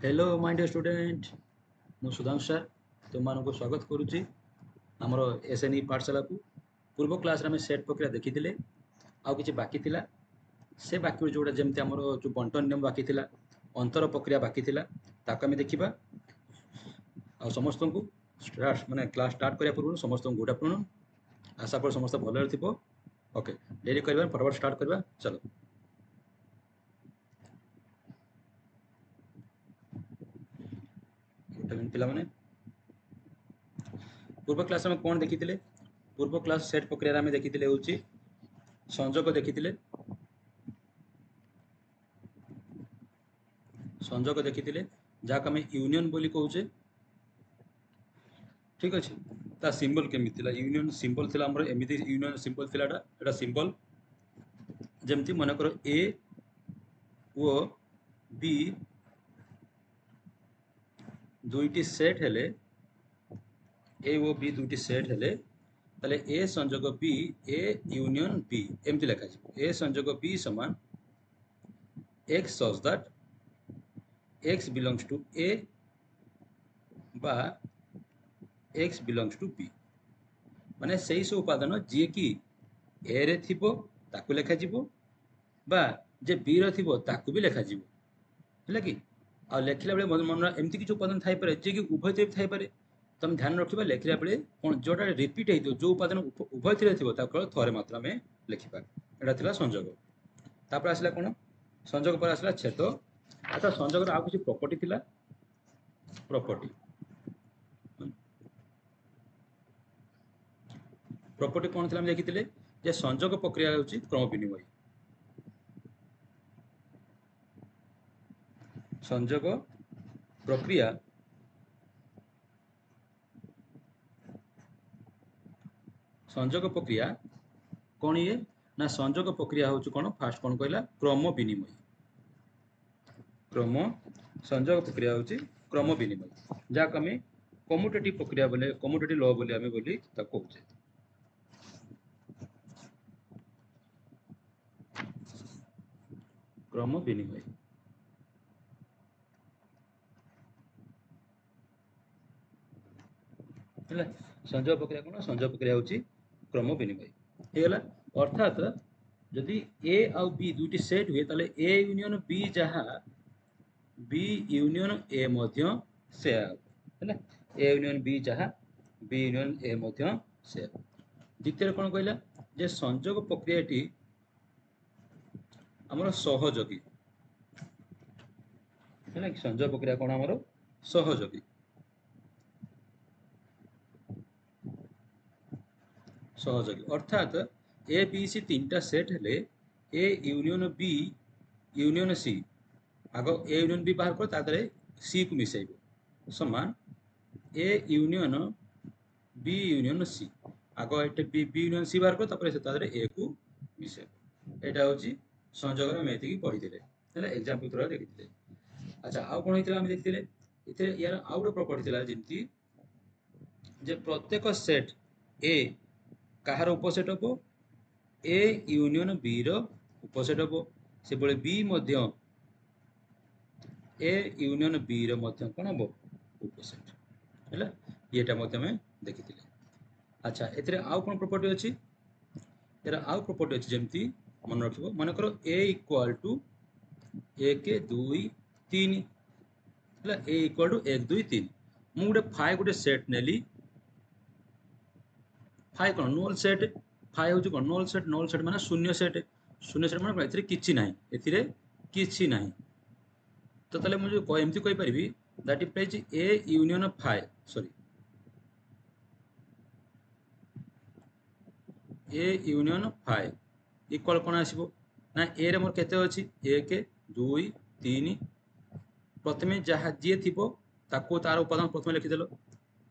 Hello my dear student मु Sudhanshu sir तुमको स्वागत करुच्ची आमर एसएनई पाठशाला को पूर्व क्लास रे सेट प्रक्रिया देखी आउ किछि बाकी थिला से बाकी जोड़ा जमती आमर जो बंटन नियम बाकी थिला अंतर प्रक्रिया बाकी थिला ताको आमे देखिबा आ समस्त को स्टार्ट माने क्लास स्टार्ट करिया पूर्व समस्त गुड आफ्टरनून आशा कर समस्त भले थिबो ओके डेरी करबा फटाफट स्टार्ट करबा चलो पिला माने पूर्व क्लास में कौन देखी पूर्व क्लास सेट प्रक्रिया में देखी हूँ संजोग देखी संजोग देखी जहाँ आम यूनियन बोली कहूचे ठीक अच्छे ता सिंबल केमी यूनियन सिंबल थिला हमर एमिति यूनियन सिंबल थिला एटा सिंबल जेमती मन कर ए ओ बी दुईटी सेट हेले ए ओ बी दुईटी सेट हेले ताले ए संजोग बी ए यूनियन बी एमती लिखा ए संजोग बी समान x such that x belongs to A बा एक्स बिलोंग्स टू बी माने सही सब उपादान जी की ए रे थिबो ताकू लेखा जिवो बा जे बी रो थिबो ताकू भी लेखा जिवो हैला कि आ लेखिला बेले मन एमती किछ उपादान थाई पारे जे कि उभय थे थाई पारे तुम ध्यान रखिबा लेखिला बेले कोन जोटा रिपीट हेतो जो उपादान उभय थे थिबो ताको थोरे मात्रा में लिखिबा एटा थिला संजोग तापर आसला कोन संजोग पर आसला छेद अच्छा संजोग रा आ किछ प्रॉपर्टी थिला प्रॉपर्टी प्रॉपर्टी कौन थी देखी जे संजोग प्रक्रिया होची क्रम विनिमय संजोग प्रक्रिया कौन ये ना संजोग प्रक्रिया होची कौन फास्ट कौन कहला क्रम विनिमय क्रम संजोग प्रक्रिया होची क्रम विनिमय जहाँ कमे कम्यूटेटिव प्रक्रिया बोले कम्यूटेटिव लॉ बोले आमे बोली ता कहूचे क्रम विनिमय संजोग प्रक्रिया कौन संजोग प्रक्रिया होची क्रम विनिमय हेला अर्थात जदि ए आउ बी दुईटी सेट हुए ताले ए यूनियन बी जहाँ बी यूनियन ए मध्य से हैला ए यूनियन बी जहाँ बी यूनियन ए मध्य से द्वितीय कौन कहला जे संजोग प्रक्रियाटी हमर सहयोगी है कि संजोग प्रक्रिया कौन हमर सहयोगी सहयोगी अर्थात ए बी सी तीनटा सेट हेले ए यूनियन बी यूनियन सी आग ए यूनियन बी बाहर कर तादरे सी को मिसाइबो समान ए यूनियन बी यूनियन सी आग एटे बी यूनियन सी बाहर कर तापर से तादरे ए को मिसाइबो एटा होची संजोग रे मेथि की पढी देले हैला एग्जांपल थोड़ा देखिथिले अच्छा आ कोन हितला हम देखिथिले इथे यार आउट प्रॉपर्टी थिला जेंती जे प्रत्येक सेट ए कहार उपसेट हम ए यूनियन बी रो उपसेट हम से बळे बी मध्य ए यूनियन बी रो मध्य कोन हम उपसेट हैला येटा मध्य में देखिथिले अच्छा एतरे आउ कोन प्रॉपर्टी अछि एरा आउ प्रॉपर्टी अछि जेंती मन रखिबो मन करो ए इक्वल टू 1 2 3 हैला ए इक्वल टू 1 2 3 मु गुटे फाइ गुटे सेट नेली फाइ कोन नल सेट फाइ होची कोन नल सेट माने शून्य सेट माने एथिरे किछि नाही एथिरे किछि नाही तो तले मु जो एमती कहि परिबी that is A union phi sorry A union phi equal कोन आसीबो ना ए रे मोर केते अछि 1 2 3 प्रथमे जहा जे थिबो ताको तार उपादान प्रथमे लिखि देलो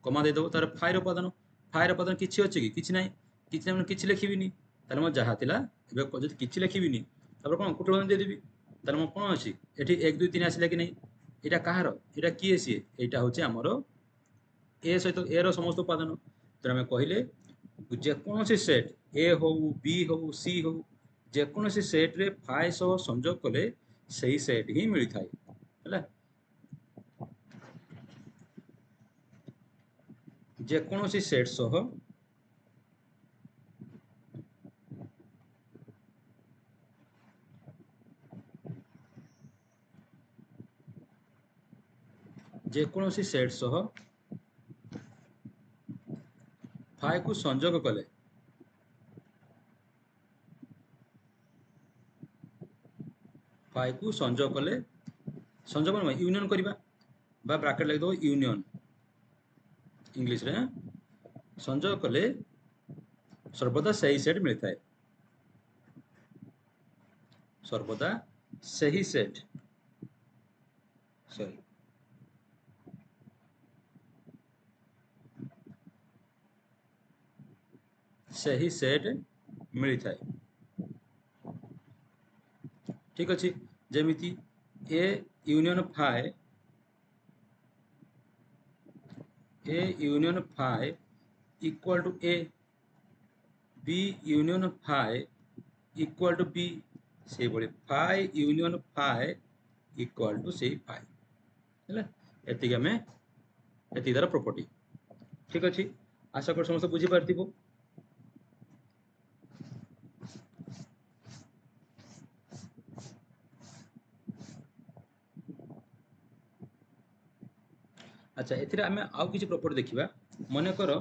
कमा दे दो तार फाइ रो उपादान किछि अछि कि किछि नाही किछि किछि लिखिबिनी तार म जहा थिला एबे जदि किछि लिखिबिनी तापर कोन कुटलन दे देबी तार म कोन अछि एठी 1 2 3 आसिला कि नाही एटा कहार एटा की एसी एटा होचे हमरो ए सहित ए रो समस्त उपादान तर हम कहिले जे कोनोसी सेट ए हो बी हो सी हो जे कोनोसी सेट रे फाइ सह संयोग कले सही सेट ही मिलि थाए हैला जेकोसी सेट सह जेकोसी सेट सह फाइ को संजोग कले फाइ को संजोग कले संजोग यूनियन करबा बा ब्रैकेट लग दो यूनियन इंग्लिश रे संजोग कले सर्वदा सही सेट मिलता है सर्वदा सही सेट सॉरी सही सेट मिलता है ठीक अच्छे जमीती A union phi equal to A B union phi equal to B से बड़ी phi union phi equal to से फाइ है एति आम एति तार प्रॉपर्टी ठीक अच्छे आशा कर समस्त बुझी पार्थिबो अच्छा एथिरे आमे आउ किछि प्रॉपर्टी देखिबा मने करो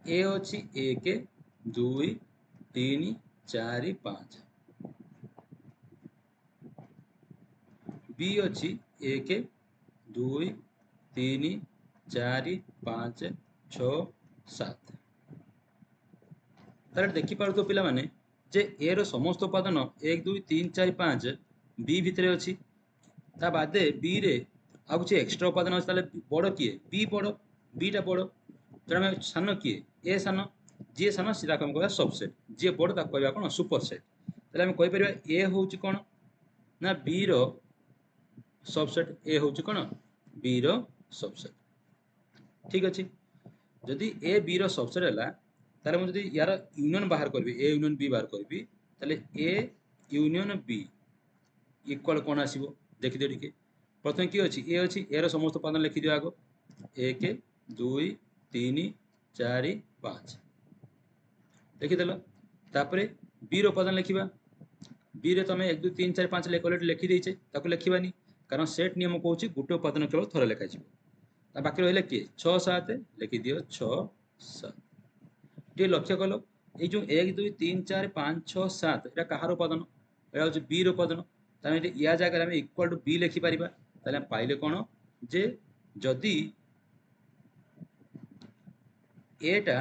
ए अच्छी 1 2 3 4 5 बी अच्छी 1 2 3 4 5 6 7 तार देखि पारतो पिला माने जे ए रो समस्त उपादान 1 2 3 4 5 बी भितरे अच्छी ता बादे बी रे आ कुछ एक्स्ट्रा उपादान अछि ताले बड़ किए बी बड़ बी टा बड़ तेना में सान किए ए सान जे सान सीधा कम कहबा सबसेट जे बड़ ता कहबा कोन सुपरसेट ताले हम कहि परिबा ए होउची कोन ना बी रो सबसेट ए होउची कोन बी रो सबसेट ठीक अछि जदि ए बी रो सबसेट हला ताले हम जदि यार यूनियन बाहर करबी ए यूनियन बी बाहर करबी ताले ए यूनियन बी इक्वल कोन आसीबो देखि दियो टिके प्रथम कि अच्छी ए अच्छी ए समस्त उपादान लिखि दियो आगो 1 2 3 4 5 लिखिदेल तापर बी उपादान लिखा बी रे तुम 1 2 3 4 5 अलरेडी लिखिदेचे ताको लिखबानी कारण सेट नियम कहूँ गोटे उपादान केवल थर लिखा बाकी रहा किए 6 7 लिखिदि 6 7 टे लक्ष्य कल ये जो 1 2 3 4 5 6 7 यहाँ कहार उपादान यहाँ हूँ बी उपादान तामें या जगह आम इक्वल टू बी लिखिपर ताले पाइले कौन जे जदि एटा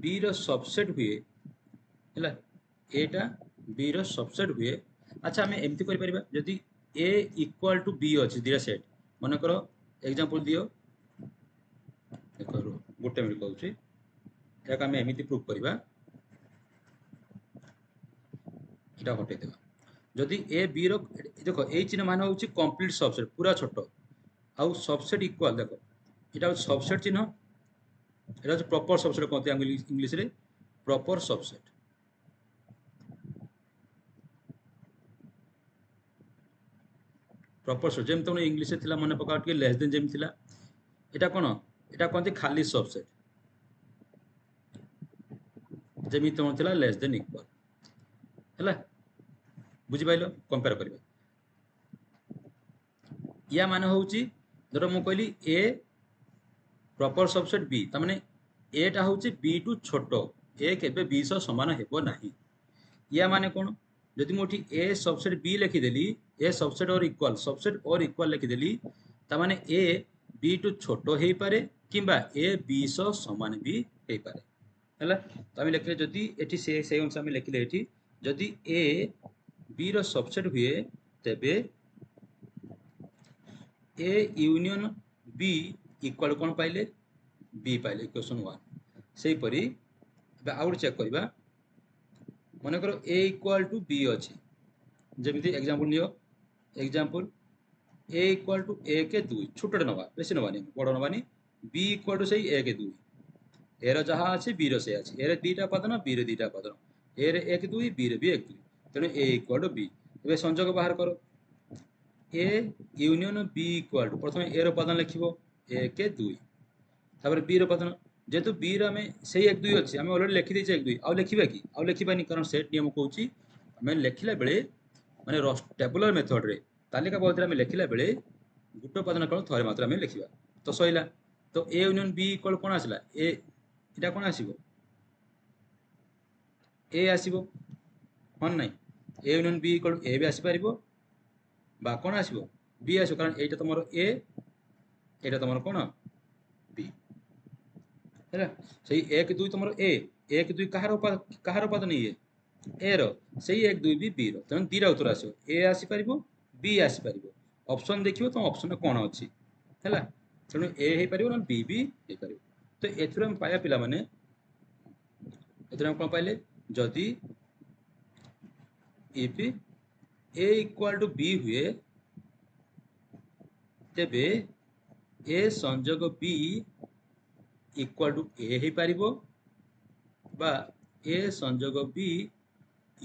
बी रो सबसेट हुए है एटा बी रो सबसेट हुए अच्छा आम एमती कर जदि ए इक्वल टू बी अच्छी दिया सेट मन कर एग्जांपल दियो देख गोटे मिनट कहूँ या आम एमती प्रूफ करवा यहाँ हटेदेवा जदि ए बी रो देख ये चिन्ह मान हूँ कंप्लीट सबसेट पूरा छोट आउ सबसेट इक्वल देख यहाँ हूँ सबसेट चिन्ह यहाँ हूँ प्रॉपर सबसेट कहते इंग्लिश रे प्रॉपर सबसेट प्रॉपर सबसेट जेम तुम इंग्लिश थिला मन पका टिके लेस देन जेम थिला एटा कोन एटा कहते खाली सबसेट जेमी तुम थिला लेस देन इक्वल हैला बुझी पाइलो कंपेयर करबे या माने होउची धर मु कहली ए प्रॉपर सबसेट बी त माने ए टा होउची बी टू छोटो ए केबे बी सह समान हेबो नाही या माने कोन जदि मोठी ए सबसेट बी लिखि देली ए सबसेट और इक्वल लिखि देली त माने ए बी टू छोटो हेई पारे किंबा ए बी सह समान भी हेई पारे हैला त हम लिखले जदि एठी से अनुसार हम लिखले एठी जदि ए बी रो सबसेट हुए तेबे ए यूनियन बी इक्वल कौन पाइले बी पाइले इक्वेशन 1 से परी आउट चेक करबा मन करो ए इक्वल टू बी अच्छी जमीती एग्जांपल लियो एग्जांपल ए इक्वल टू 1 2 छोटे नवा बेसी नवानी बड़ नवानी बी इक्वल टू से 1 2 ए जहाँ अच्छे बी रे अच्छे ए दीटा उपादान बी रे दीटा उपादान ए 1 2 बी रे भी 1 2 तेणु a equal to B a संजोग बाहर करो a union b equal to प्रथम ए उपादान लिखिबो 1 2 तापर बी उपादान जेहेतु बी रो आमे सेही 1 2 अछि आमे ऑलरेडी लिखि दैछे 1 2 आउ लिखिबा कि आउ लिखिबानी कारण सेट नियम कहूची आमे लिखिला बेले माने टेबुलर मेथड रे तालिका पद्धति आमे लिखिला बेले गुट उपादान कोन थरे मात्र आमे लिखिबा तो सइला तो ए यूनियन बी इक्वल कोन आसिला ए इटा कोन आसीबो ए आसीबो हन नै ए यूनियन बी इक्वल ए भी आसी परिबो बा कोन आसीबो बी आसीबो कारण एटा तमरो ए एटा तमरो कोन बी हैला सही 1 2 तमरो ए 1 2 कहार उपादान ये ए रो सही 1 2 भी बी रो तन तीरा उत्तर आसीबो ए आसी परिबो बी आसी परिबो ऑप्शन देखिबो तो ऑप्शन कोन अछि हैला तेणु ए हे परिबो ना बी भी हे परिबो तो एथुर हम पाया पिला माने एथुर हम कोन पाइले जदी if a equal to B हुए तेबे ए संयोग बी इक्वल टू ए हे परिबो बा ए संयोग बी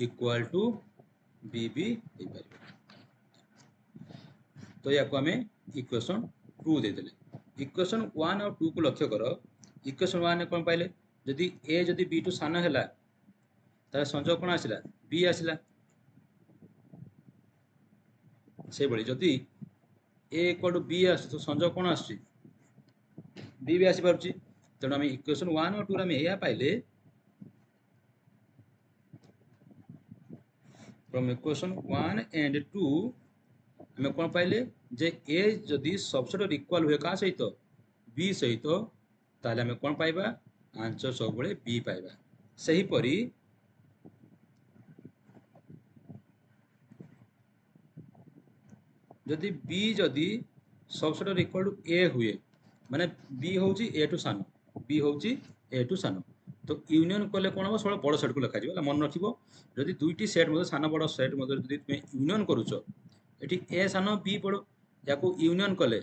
इक्वल टू बी भी हे परिबो तो या को हमें इक्वेशन 2 दे देले इक्वेशन 1 और 2 को लक्ष्य करो इक्वेशन 1 ने कोन पाइले जदी ए जदी बी टू सानो हैला तार संयोग कोन आसिला बी आसिला से बड़ी जदी ए इक्वल टू बी आस तो संयोग कोन आसी बी भी आसी परछि तेणु हमें इक्वेशन 1 और 2 रे हमें या पाइले फ्रॉम इक्वेशन 1 एंड 2 हमें कोन पाइले जे ए जदी सबसेट इक्वल हुए का सहित बी सहित ताले हमें कोन पाइबा आंसर सब बळे बी पाइबा सही परी जदि बी जदि सबसेट इक्वल टू ए हुए माने बी होची ए टू सानो बी होची ए टू सानो तो यूनियन कले कोन हो सब बड़ सेट को लिखा जिवला मन रखिबो जदि दुईटी सेट मध्ये सानो बड़ सेट मध्ये जदि तुमे यूनियन करूचो एठी ए सानो बी बड़ याको यूनियन कले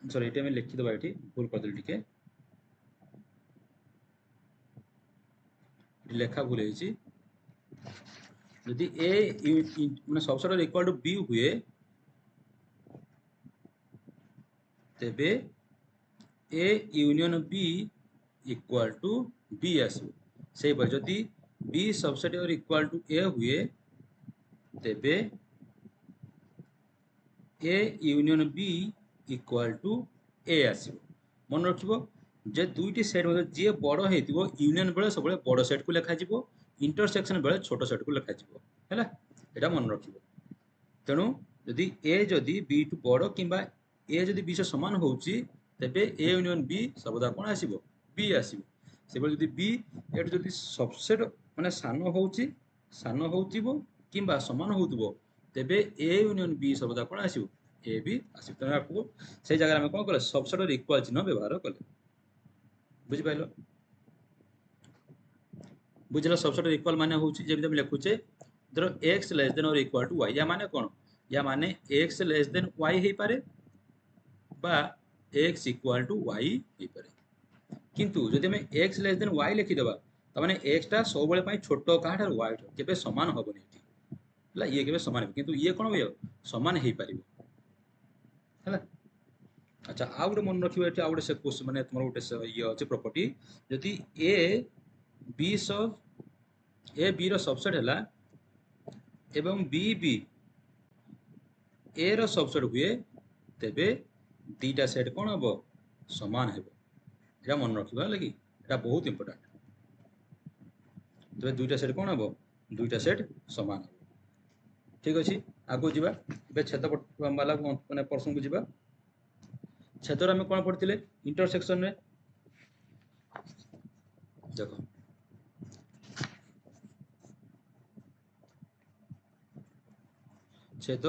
सॉरी एठी हम लिखि दबा एठी भूल कर दिल टिके लेखा भूल हेची यदि ए माने सबसेट इक्वल टू बी हुए तेबे A union B equal to B आसो से जदि B subset equal to A हुए तेबे A union B equal to A आसो मन रखिबो जे दुईटी सेट मध्ये जे बड़ हेतिबो यूनियन बेले सब बड़ सेट को लिखा जिवो इंटरसेक्शन बेले छोट सेट को लिखा जिवो हैला एटा मन रखिबो तेणु यदि ए जदि बी टू बड़ किंबा ए जदि बी से समान होउची तेबे ए यूनियन बी सर्वदा कोन आसीबो बी आसीबो सेबो जदि बी एट जदि सबसेट माने सानो होउचीबो किंबा समान होउतबो तेबे ए यूनियन बी सर्वदा कोन आसीबो ए बी आसीबो तेणु आपको से जगह में कोन कले सबसेट इक्वल चिन्ह व्यवहार कले बुझि पाइलो बुझला सबसेट इक्वल माने होउची जेबि हम लिखुचे धरो x लेस देन और इक्वल टू y या माने कोन या माने x लेस देन y हे पारे बा x इक्वल टू y हे पारे किंतु जदि हम x लेस देन y लिखि देबा त माने x ता सब बेले पई छोटो काठार y केबे समान होबनी एठी हला ये केबे समान हो किंतु ये कोन होय समान हे पारिबो हला अच्छा आ गुटे मन रखिबो एठी आ गुटे से क्वेश्चन माने तुमर गुटे ये अछि प्रॉपर्टी जदि a b रो सबसेट हला एवं बी बी ए रो सबसेट हुए तेबे दीटा सेट कोन हबो समान हेबो एटा मन रखिबा लागि एटा बहुत इंपोर्टेंट तेबे दुईटा सेट कोन हबो दुईटा सेट समान हबो ठीक अछि आगो जिबा बे छेद वाला माने प्रश्न को जिबा छेदर हम कोन पढतिले इंटरसेक्शन रे देखो छेद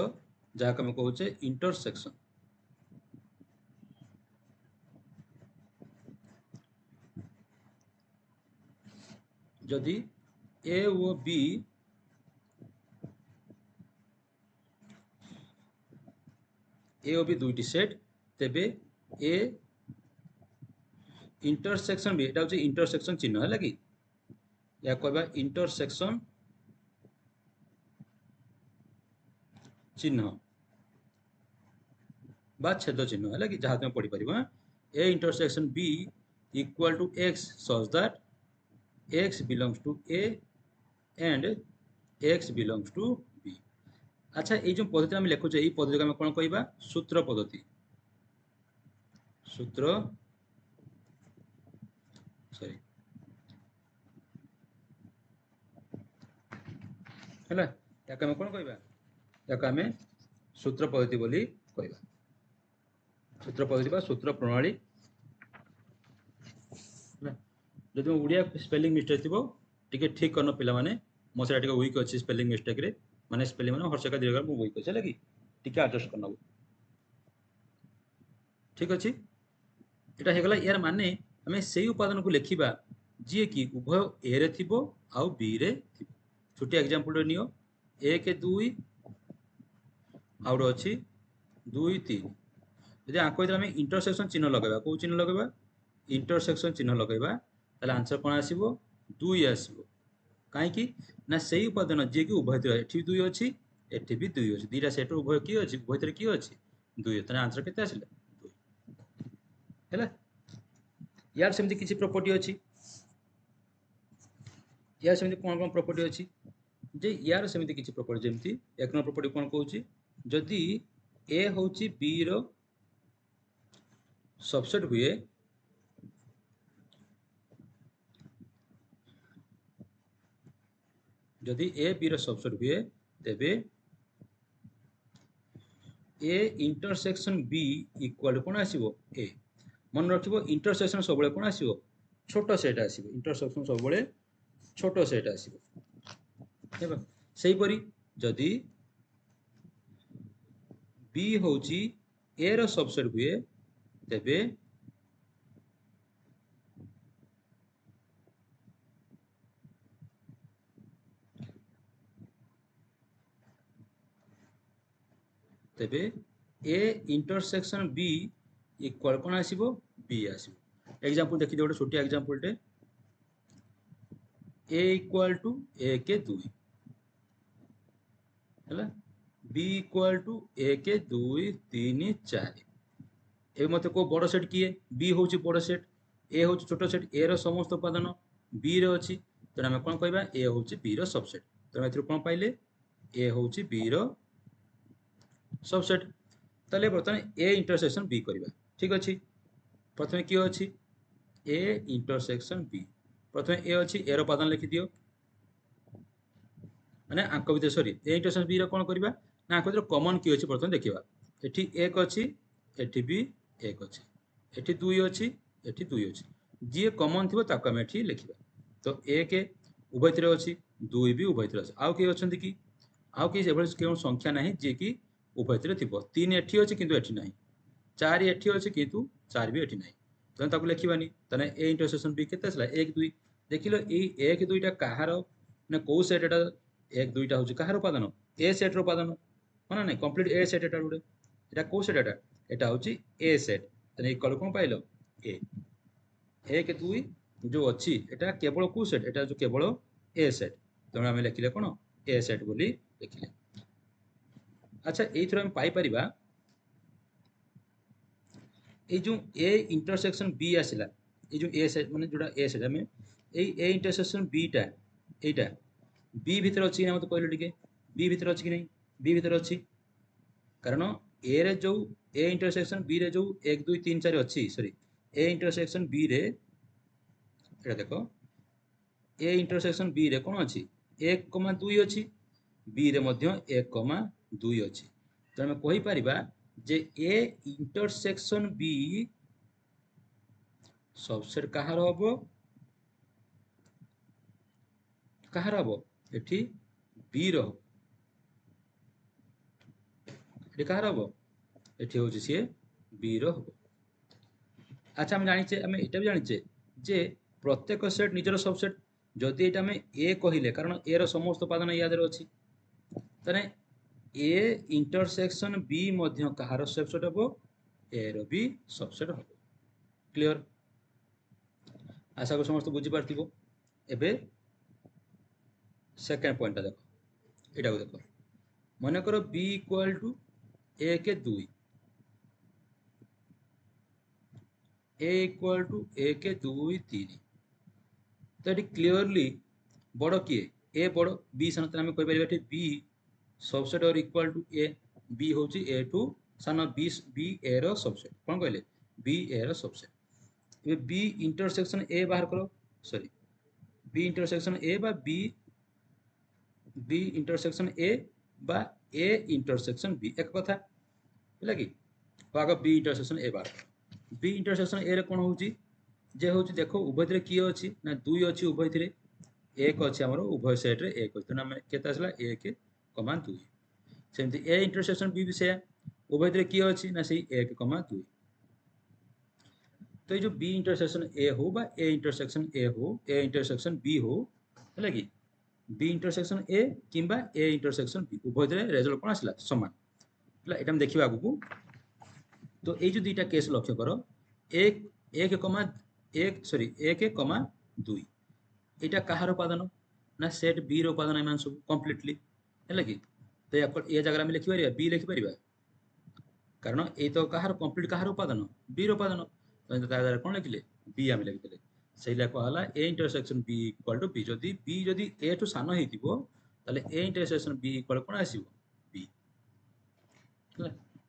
जहाँ हम कहूचे इंटरसेक्शन जदि ए ओ बी दुईटी सेट तेबे ए इंटरसेक्शन भी एटा होचे इंटरसेक्शन चिन्ह है लगी या कहबा इंटरसेक्शन चिन्ह बा छेद चिन्ह है कि जहाँ तुम पढ़ी पार A intersection B equal to x such that x belongs to A and x belongs to B. अच्छा ये जो पद्धति आम लिखुचे ये पद्धति आम कौन कहवा सूत्र पद्धति सूत्र सॉरी है या कौन कहवा या आम सूत्र पद्धति बोली कहवा सूत्र पद्धति बा सूत्र प्रणाली जो तुम ओडिया स्पेलिंग मिस्टेक थी टे ठीक करन पिला माने मो से टे वीक अच्छी स्पेलिंग मिस्टेक रे माने स्पेलिंग माने हर्षका दीर्घ मु वीक अच्छे लगी टिके एडजस्ट करना ठीक अच्छे यहाँ हो गला यार माने आम से उपादान को लिखा जी कि उभय ए रे थिबो आउ बी रे थिबो छोटिया एग्जांपल नियो 1 2 आउट अच्छी 2 3 यदि आंक आम इंटरसेक्शन चिन्ह लगेगा कौ चिन्ह लगेगा इंटरसेक्शन चिन्ह लगेगा ताले आंसर कौन आसो 2 आसो कहीं ना से उपादान जी कि उभय एठी 2 अच्छी एठी भी 2 अच्छी दीटा सेट उभय किए अच्छी उभय किए अच्छी 2 ताले आंसर केते आसिला 2 है यार सेमती किसी प्रॉपर्टी अच्छी यार सेमती कौन कौन प्रॉपर्टी अच्छी जे यार सेमती किसी प्रॉपर्टी जमती एक नंबर प्रॉपर्टी कौन कहूची जदि ए होची बी रो सबसेट हुए जदि ए बी रो सबसेट हुए तेबे ए इंटरसेक्शन बी इक्वल कौन आसीबो ए मन रखिबो इंटरसेक्शन सबले कौन आसीबो छोटो सेट आसीबो इंटरसेक्शन सबले छोटो सेट आसीबो हेबा सेही परी जदि बी होची ए रो सबसेट हुए तेबे तेबे ए इंटरसेक्शन बी इक्वल कौन आसीबो बी आसीबो एग्जांपल देखि गोटे छोटी एग्जांपल टे ए इक्वल टू ए के 2 है बी इक्वल टू ए के 2 3 4 ए मत को बड़ सेट किए बी हूँ बड़ सेट ए हूँ छोट सेट ए रो समस्त उपादान बी रे अच्छी तेना आम कौन कहवा ए हूँ बी रो सबसेट तेना ए कौन पाइले ए हूँ बी रो सबसेट ताले बर्तमान ए इंटरसेक्शन बी करवा ठीक अच्छे प्रथम किए अच्छी ए इंटरसेक्शन बी प्रथम ए अच्छी ए रोपादान लिखि दियो माने आंक भितर सॉरी ए इंटरसेक्शन बी रो कौन करवा ना आंक भितर कॉमन किए अच्छी प्रथम देखा एठी 1 अच्छी एठी भी 1 अच्छी एठी 2 अच्छी एठी 2 अच्छी जी कॉमन थी ताको आम एठी लिखा तो 1 उभय अच्छी 2 भी उभय अच्छी आउ किए अच्छा कि आउ कि केवल संख्या ना जी कि उभय थी 3 एठी अच्छी किंतु एठी नहीं 4 एठी अच्छी किंतु 4 भी एठी नहीं तेना ताको लिखिबानी ताने ए इंटरसेक्शन बी केते आसला 1 2 देखिलो ए 1 2 टा कहार ना को सेट एटा 1 2 टा होची कहार उपादान ए सेट रो उपादान माने नहीं कंप्लीट ए सेट एटा गुडे एटा को सेट एटा होची ए सेट ताने इक्वल कोन पाइलो ए 1 2 जो अच्छी एटा केवल को सेट एटा जो केवल ए सेट तेणु आम लिखिले कोन ए सेट बोली लिखिले अच्छा एथरो हम पाई परिबा ये जो ए इंटरसेक्शन बी आसला ये जो ए सेट माने जोड़ा ए सेट हमें ए इंटरसेक्शन बी टा एटा बी भीतर अच्छी ना मत कहलो टिके बी भीतर अच्छी कि नहीं बी भीतर अच्छी कारण ए रे जो ए इंटरसेक्शन बी रे जो 1 2 3 4 अच्छी सॉरी ए इंटरसेक्शन बी रे एटा देखो ए इंटरसेक्शन बी रे कौन अच्छी 1,2 अच्छी बी रे मध्य 1,2 अच्छी तो आम कहि परिबा जे ए इंटरसेक्शन बी सबसेट कहार हबो कहार हबो एठी बी रो एठी कहार हबो एठी होची से बी रो हबो अच्छा हम जानिचे हम एटा भी जानिचे जे प्रत्येक सेट निजर सबसेट जदि एटा हम ए कहिले कारण ए रो समस्त उपादान या देर अछि तने ए इंटरसेक्शन बी मध्य कहार सबसेट हबो ए रो भी सबसेट हबो क्लियर आशा को समस्त बुझी पारथिबो एबे सेकंड पॉइंट देखो एटा को देखो मन कर बी इक्वाल टू ए के 2 ए इक्वाल टू ए के 2 3 तो ये क्लीयरली बड़ किए ए बड़ बी सान आम कह बी सबसेट और इक्वाल टू ए बी हूँ ए टू सान बी ए रो सबसेट कौन कहले बी ए रो सबसेट ये बी इंटरसेक्शन ए बाहर करो सॉरी बी इंटरसेक्शन ए बा बी इंटरसेक्शन ए बा ए इंटरसेक्शन बी एक कथा है कि आग बी इंटरसेक्शन ए बाहर बी इंटरसेक्शन ए रे कौन होची जे होची देखो उभय थे किए अच्छी ना 2 अच्छी उभय थे एक अच्छी आमर उभय सेट रे एक अच्छी आम केते आसला 1 कमा 2 सेमती ए इंटरसेक्शन बी भी से उभय थे किए अच्छी ना से 1 कमा 2 तो ये जो बी इंटरसेक्शन ए हो बा ए इंटरसेक्शन ए हो ए इंटरसेक्शन बी हो है कि बी इंटरसेक्शन ए किंबा ए इंटरसेक्शन बी उभय थे रेजल्ट कौन आसला समान है ये देखा आगू तो ये जो दुईटा केस लक्ष्य कर एक एक कमा एक सॉरी 1 कमा 2 यहाँ कहार उपादान ना सेट बी उपादान एम सब कम्प्लीटली है कि तो ये जगह आम लिखिपर बी लिखिपर कारण ये तो कहार कम्प्लीट कहार उपादान बी उपादान तो द्वारा कौन लिखिले बी आम लिखिले से कहला a intersection B equal to b जदि बी जदि ए टू सान हो ए इंटरसेक्शन बी इक्वाल कौन आस बी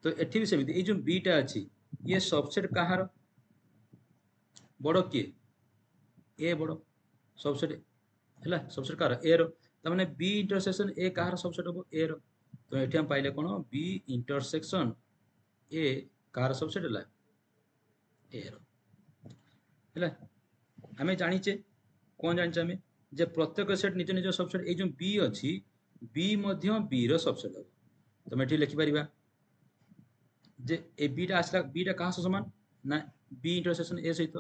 तो एठी भी सेमती ये जो बीटा अच्छी ये सबसेट कहार बड़ किए ए बड़ सबसेट है सबसेट कहार ए रो बी इंटरसेक्शन ए कहार सबसेट हम ए रो तो ये हम पाइले कौन बी इंटरसेक्शन ए कहार सबसेट है ए रो है आम जाचे कौन जाचे आम जे प्रत्येक सेट निज निज सबसेट ये जो बी अच्छी बी बी रो सबसेट हम तुम ये लिखिपर जे ए बीटा आसला बीटा कहाँ समान ना बी इंटरसेक्शन ए सहित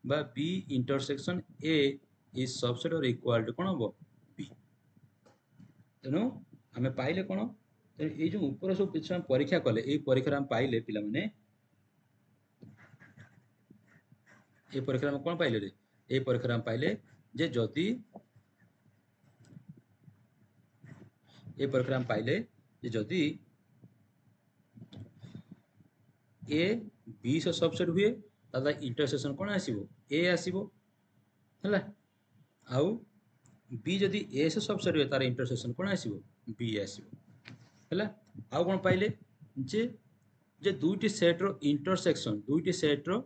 बा b intersection a is subset और इक्वाल टू कौन हम बी तेणु आम पाइले कौन ये जो ऊपर सब पिछले परीक्षा कले ये परीक्षा पाइले पिला माने ये परीक्षा कौन पाइले रे ये परीक्षा पाइले जे जदि ये परीक्षा पाइले जे जदि ए बी से सबसेट हुए तादा इंटरसेक्शन कौन आसीबो ए आसीबो हला आउ बी जदि ए से सबसेट हुए तार इंटरसेक्शन कौन आसीबो बी आसीबो हला आउ कौन पाइले जे जे दुईटी सेट रो इंटरसेक्शन दुईटी सेट रो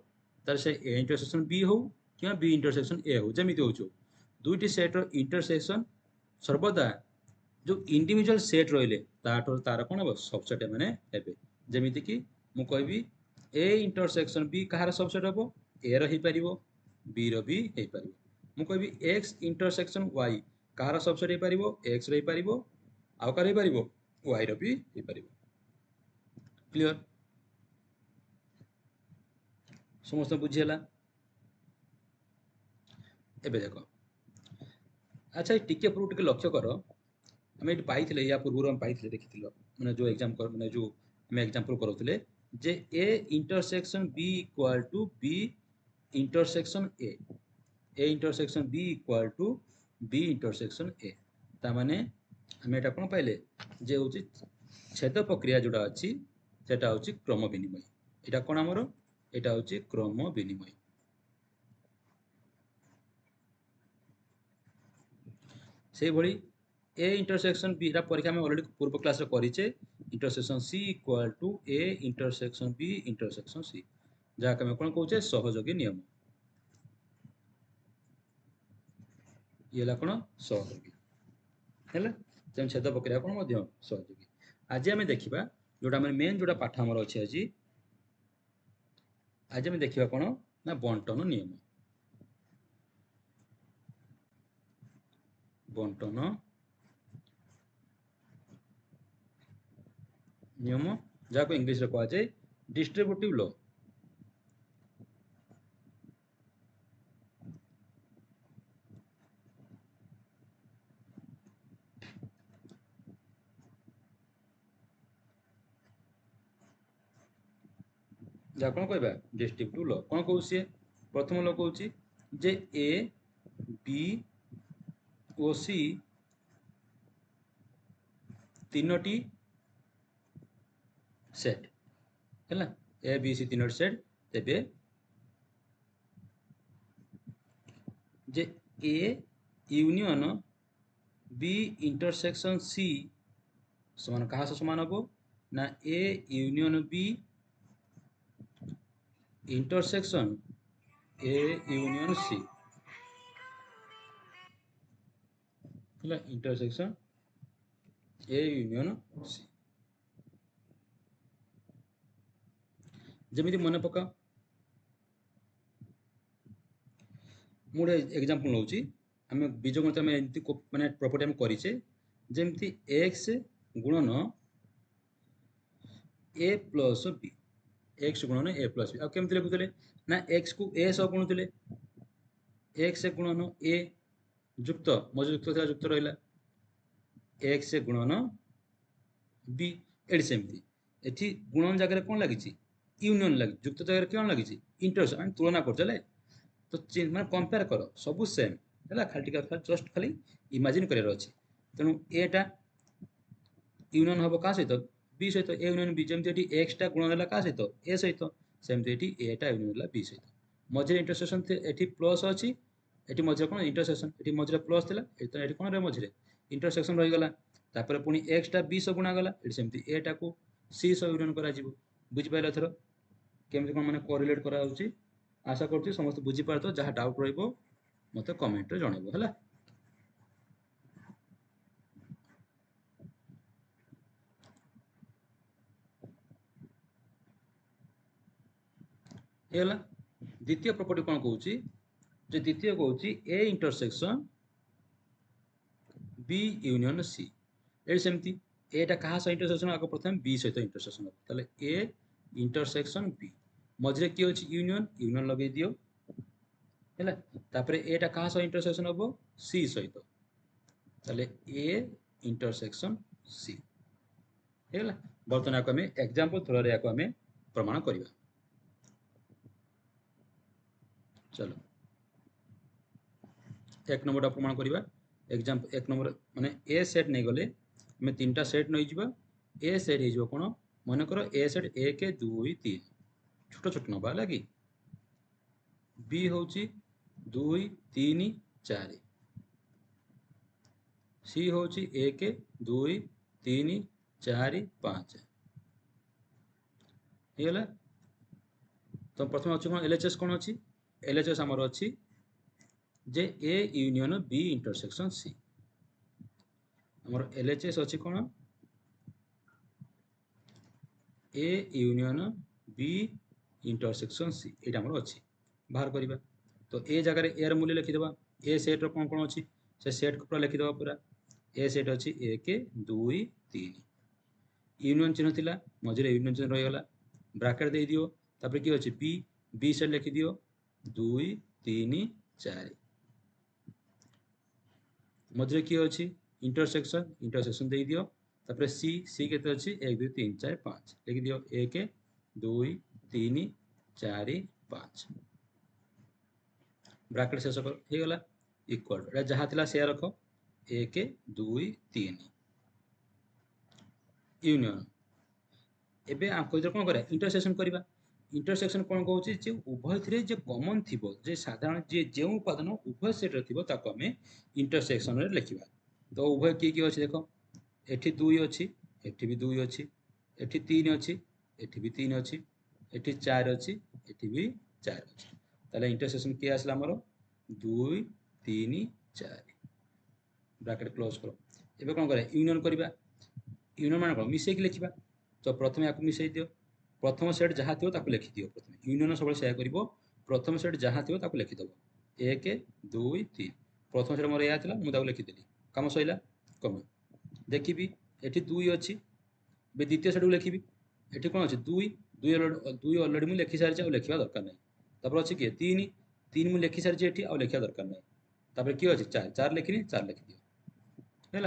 तार से ए इंटरसेक्शन बी हो कि बी इंटरसेक्शन ए हो जमिति होचो दुईटी सेट रो इंटरसेक्शन सर्वदा जो इंडिविजुअल सेट रहिले तार कौन हम सबसेट माने हेबे जमिति कि मु कहबी ए इंटरसेक्शन बी कहार सबसेट हम ए रही पारिबो बी रो भी हे पारिबो मु कहबी एक्स इंटरसेक्शन वाई कहार सबसेट हे पारिबो एक्स रही पारिबो आउ कार हे पारिबो वाई रो भी हे पारिबो क्लियर समस्त बुझीला एबे देखो अच्छा टिके पूर्व टिके लक्ष्य कर आम ये पाई या पूर्व आम पाई देखी मैंने जो एग्जाम मैंने जो आम एग्जाम्पल करूँ जे A intersection B equal to B intersection A intersection B equal to B intersection A ताने आम यहाँ कौन पाइले जे हूँ छेद प्रक्रिया जोड़ा अच्छी से हूँ क्रम विनिमय यहाँ कौन आमर यहाँ हूँ क्रम विनिमय से भाई ए इंटरसेक्शन बी परीक्षा में ऑलरेडी पूर्व क्लास करेचे intersection C equal to A intersection B intersection C जहाँ आम कौन कहे सहयोगी नियम ये कौन सहयोगी है छेद प्रक्रिया कौन सहयोगी आज आम देखा जोटा मेन जोटा पाठ आमर अच्छे आज आम देखा कौन ना बंटन नियम बंटन नियम जहाँ को इंग्लिश कह जाए डिस्ट्रीब्यूटिव लॉ जहाँ कौन कह डिस्ट्रीब्यूटिव लॉ कौन कहूँ सी प्रथम लॉ कहूँ जे ए बी ओ सी तीनोटी सेट है ए बी सी तीनोटी सेट तेबे जे ए यूनियन बी इंटरसेक्शन सी समान कहाँ से समान हम ना A union B intersection A union C है इंटरसेक्शन ए यूनियन सी जमी मन पका मुझे एग्जांपल नौची आम बीजगणित आम एमती माने प्रॉपर्टी आम करिचे जेमती एक्स गुणन ए प्लस बी एक्स गुणन ए प्लस बी आ केमती लिखुले ना एक्स को ए सह गुणुले एक्स गुणन ए जुक्त मज जुक्त था जुक्त रहा एक्स गुणन बी एटी सेमती एटी गुणन जगह कौन लगी यूनियन लगी जुक्त जगह कौन लगी इंटरसेक्शन आम तुलना कर तो मैं कंपेयर कर सब सेम है खाली जस्ट खाली इमेजिन कर तेणु एटा यूनियन हम क्या सहित बी सहित ए यूनियन बी जमी एक्सटा गुण है क्या सहित ए सहित सेमती एटा यूनियन है बी सहित मझे इंटरसेक्शन ये प्लस अच्छी ये मझे कौन इंटरसेक्शन ये मझे प्लस थी ये कौन मझे इंटरसेक्शन रहीगला तापर पुणी एक्सटा बी सह गुणागला ये सेमती एटा को सी सह यूनियन कर बुझिपारे एथर केमती कौन मैंने कोरिलेट कराउछि आशा करछि समस्त बुझिपार तो जहाँ डाउट रहिबो मते कमेंट रे जणाइबो हला एला द्वितीय प्रॉपर्टी कौन कहूँ जे द्वितीय कहूँ a intersection B union c ये सेमती एटा कहा सह इंटरसेक्शन आगे प्रथम बी सहित इंटरसेक्शन हम ताले ए इंटरसेक्शन बी मझे किए अच्छी यूनियन यूनियन लगे दियो है तापर एटा कहा सह इंटरसेक्शन हम सी सहित ताले ए इंटरसेक्शन सी है बर्तमान आपको आम एग्जांपल थ्रो रे आम प्रमाण करवा चलो एक नंबर प्रमाण करवा एग्जांपल एक नंबर माने ए सेट नहीं गले आम तीन टा सेट नहीं जीवा ए सेट हो कौन मन कर ए सेट एक दुई तीन छोट छोट नवा है कि बी हूँ दुई तीन चार सी हूँ एक दुई तीन चार पाँच है तो प्रथम अच्छे कौन एलएचएस कौन अच्छी एलएचएस आमर अच्छी जे ए यूनियन बी इंटरसेक्शन सी आमर एलएचएस अच्छी कौन A union B intersection C ये आमर अच्छी बाहर करवा तो ए जगह ए मूल्य लिखिदेवा ए सेट कौन कौन अच्छी से सेट को पूरा लिखिदेवा पूरा ए सेट अच्छी एक दुई तीन यूनियन चिन्ह थिला मझे यूनियन चिन्ह रहीगला ब्राकेट दे दियो तापर कि अच्छी बी बी सेट लिखि दियो दुई तीन चार मझे किए अच्छी इंटरसेक्शन इंटरसेक्शन दे दियो तापर सी सी के अच्छी एक दुई तीन चार पाँच लिखि दियो एक दुई तीन चार पाँच ब्राकेट शेष हो गला इक्वल जहाँ थिला से रख एक दुई तीन यूनियन एबे कौन करा इंटरसेक्शन करवा इंटरसेक्शन कौन कहूँ उभय थे जो कमन थी जे साधारण जे जो उपादान उभय सेट आम इंटरसेक्शन लिखा तो उभय किए किए अच्छे देख एठी दुई अच्छी एठी भी दुई अच्छी एठी तीन अच्छी एठी भी तीन अच्छी एठी चार अच्छी एठी भी चार अच्छी ताले इंटरसेक्शन किए आसला आमर दुई तीन चार ब्रैकेट क्लोज करो एबे कौन करा यूनियन करवा यूनियन मान कौन मिसेक लिखा तो प्रथम या मिसई दियो प्रथम सेट जहाँ थो लिखि दियो प्रथम यूनियन सब से कर प्रथम सेट जहाँ थो लिखिदेव एक दुई तीन प्रथम सेट मोर या मुझे लिखिदेली कम सरला कम देखी ये दुई अच्छी द्वितीय सेट को लिखी ये कौन अच्छे दुई दुई दुई अलरेडी मुझे लिखि सारी लिखा दरकार नहीं तापर अच्छे किए तीन तीन मुझे लिखि सारी ये लिखा दरकार नहीं तापर किए अच्छे चार चार लिखिनी चार लिखिदियो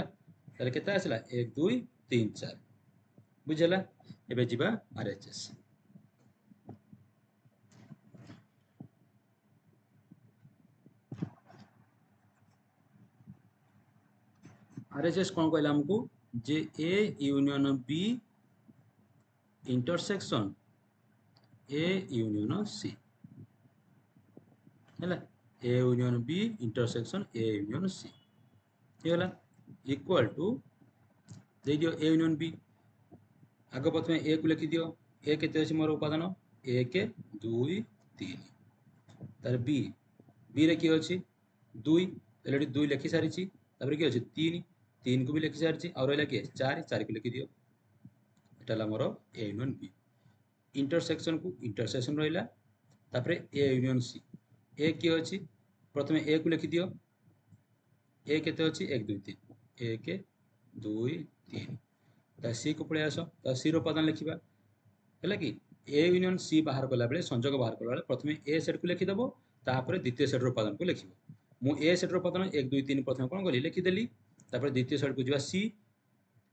है केते आसला एक दुई तीन चार बुझेला एबे जीवा आरएचएस आरएचएस कौन कहला हमको जे ए union B intersection A union C है A union B intersection A union C है इक्वल टू दे दियो ए यूनियन बी आग प्रथम ए को लिखि दियो ए केते अछि मोर उपादान 1 2 3 तार बी बी रे की अछि 2 ताले 2 लिखि सारिछि तापर की अछि 3 3 को भी लिखि सारिछि और रहला की 4 4 को लिखि दियो एटा ला मोर ए यूनियन बी इंटरसेक्शन को इंटरसेक्शन रहला तापर ए यूनियन सी ए की अछि प्रथम ए को लिखि दियो ए केते अछि 1 2 3 1 2 3 ता सी को पळे आसो ता सी रो उपादान लिखिबा हैला कि ए यूनियन सी बाहर कला बेले संयोग बाहर कला बेले प्रथम ए सेट को लिखि दबो तापर द्वितीय सेट रो उपादान को लिखिबो मु ए सेट रो उपादान 1 2 3 प्रथम कोन गली लिखि देली तापर द्वितीय सेट को जिबा सी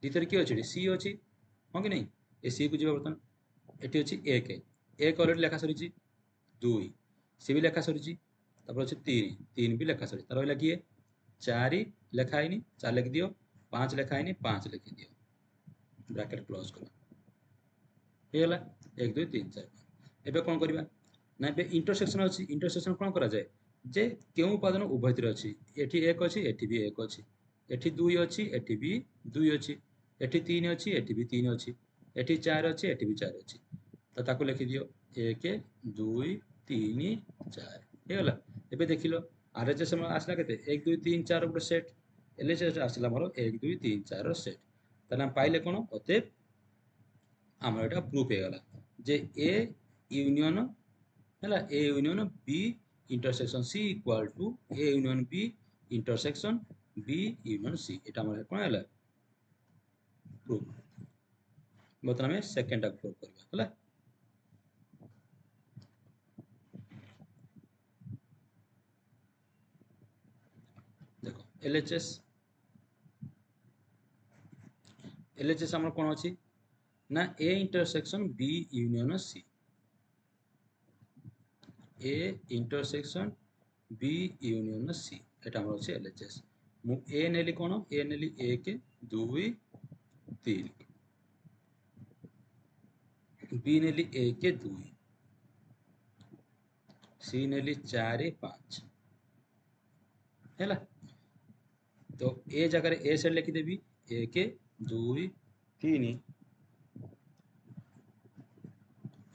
द्वितीय की अछि सी अछि हो कि नहीं ए सी को जिबा बर्तन एटी अछि 1 1 ऑलरेडी लेखा सरिछि 2 सी भी लेखा सरिछि तापर अछि 3 3 भी लेखा सरिछि तार रहला कि 4 लेखा आइनी 4 लिखि दियो 5 लेखा आइनी 5 लिखि दियो ब्रैकेट क्लोज करो हेला 1 2 3 4 एबे कोन करबा ना एबे इंटरसेक्शन अछि इंटरसेक्शन कोन करा जाय जे केउ उपादान उभय तिर अछि एठी 1 अछि एठी भी 1 अछि एठी 2 अछि एठी भी 2 अछि एठी 3 अछि एठी भी 3 अछि एठी 4 अछि एठी भी 4 अछि त ताको लिखि दियो 1 2 3 4 हेला एबे देखिलो आरएचएस में आसला केते 1 2 3 4 गुटे सेट एलएचएस आसला मोर 1 2 3 4 रो सेट तना पाइले कोन ओते आमर एटा प्रूफ हे गला जे ए यूनियन हैला a union B intersection C equal to a union B intersection B union c एटा हमर कोन हैला प्रूफ बतन में सेकंड टा प्रूफ करबा हैला देखो एलएचएस हमर कोन अछि ना a intersection B union c a intersection B union c एटा हमर अछि एलएचएस मु ए नेली कोन ए नेली 1 2 3 बी नेली 1 2 सी नेली 4 5 हैला तो ए जगह ए सेट लिखि देबी 1 2 3